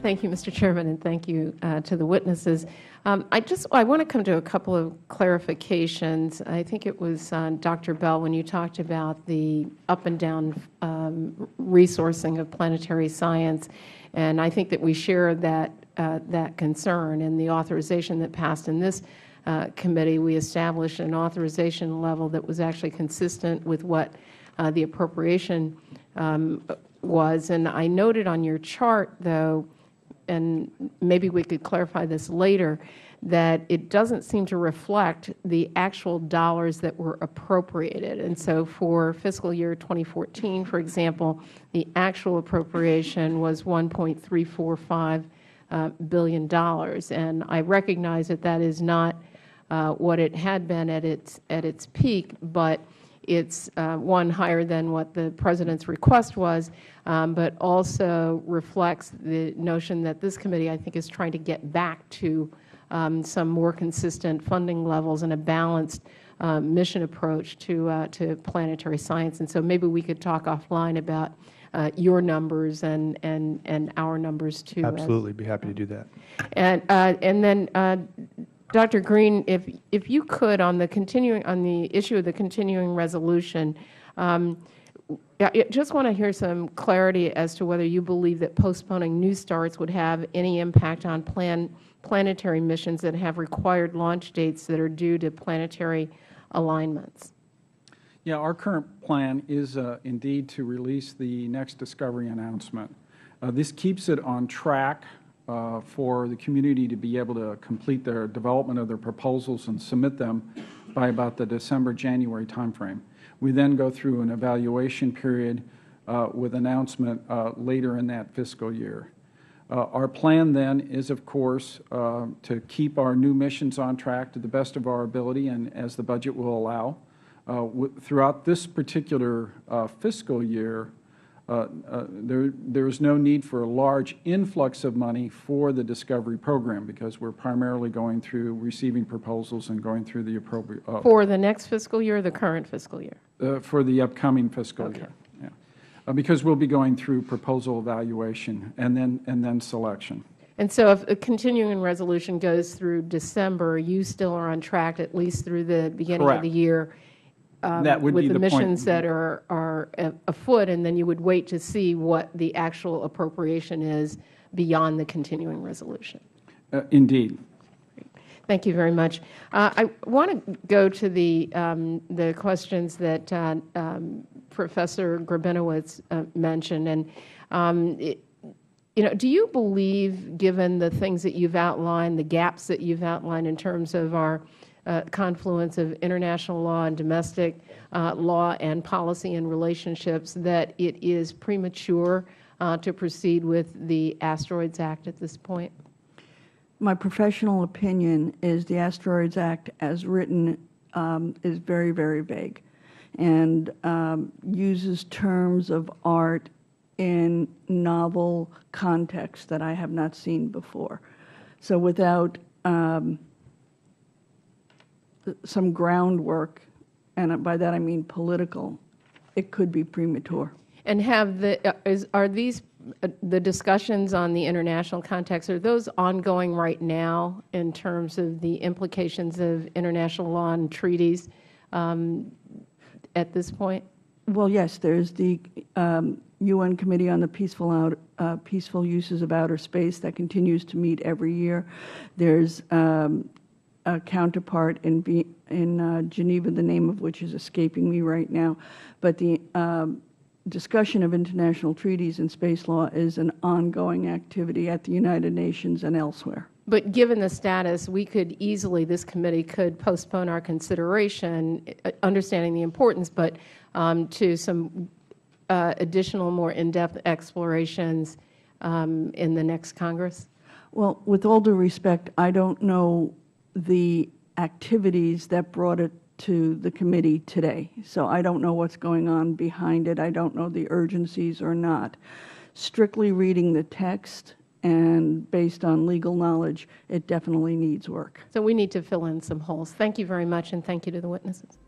Thank you, Mr. Chairman, and thank you to the witnesses. I want to come to a couple of clarifications. I think it was Dr. Bell when you talked about the up and down resourcing of planetary science, and I think that we share that concern. In the authorization that passed in this committee, we established an authorization level that was actually consistent with what the appropriation was. And I noted on your chart, though, and maybe we could clarify this later, that it doesn't seem to reflect the actual dollars that were appropriated. And so for fiscal year 2014, for example, the actual appropriation was $1.345 billion. And I recognize that that is not what it had been at its peak, but it's one, higher than what the President's request was, but also reflects the notion that this committee, I think, is trying to get back to some more consistent funding levels and a balanced mission approach to planetary science. And so maybe we could talk offline about your numbers and our numbers too. Absolutely, be happy to do that. And then Dr. Green, if you could, on the issue of the continuing resolution, I just want to hear some clarity as to whether you believe that postponing new starts would have any impact on planetary missions that have required launch dates that are due to planetary alignments. Yeah, our current plan is indeed to release the next discovery announcement. This keeps it on track for the community to be able to complete their development of their proposals and submit them by about the December-January timeframe. We then go through an evaluation period with announcement later in that fiscal year. Our plan then is, of course, to keep our new missions on track to the best of our ability and as the budget will allow. Throughout this particular fiscal year, there is no need for a large influx of money for the discovery program because we're primarily going through receiving proposals and going through the appropriate for the next fiscal year or the current fiscal year? For the upcoming fiscal year. Yeah. Because we'll be going through proposal evaluation and then selection. And so if a continuing resolution goes through December, you still are on track at least through the beginning Correct. of the year. That would with be the the missions point. that are afoot, and then you would wait to see what the actual appropriation is beyond the continuing resolution. Indeed. Thank you very much. I want to go to the questions that Professor Gabrynowicz mentioned, and do you believe, given the things that you've outlined, the gaps that you've outlined in terms of our confluence of international law and domestic law and policy and relationships, that it is premature to proceed with the Asteroids Act at this point? My professional opinion is the Asteroids Act, as written, is very, very vague and uses terms of art in novel contexts that I have not seen before. So without some groundwork, and by that I mean political, it could be premature. And are these the discussions on the international context, are those ongoing right now in terms of the implications of international law and treaties at this point? Well, yes, there's the UN Committee on the Peaceful Uses of Outer Space that continues to meet every year. There's a counterpart in Geneva, the name of which is escaping me right now. But the discussion of international treaties and space law is an ongoing activity at the United Nations and elsewhere. But given the status, we could easily, this committee could postpone our consideration, understanding the importance, but to some additional, more in-depth explorations in the next Congress? Well, with all due respect, I don't know the activities that brought it to the committee today. So I don't know what's going on behind it. I don't know the urgencies or not. Strictly reading the text and based on legal knowledge, it definitely needs work. So we need to fill in some holes. Thank you very much, and thank you to the witnesses.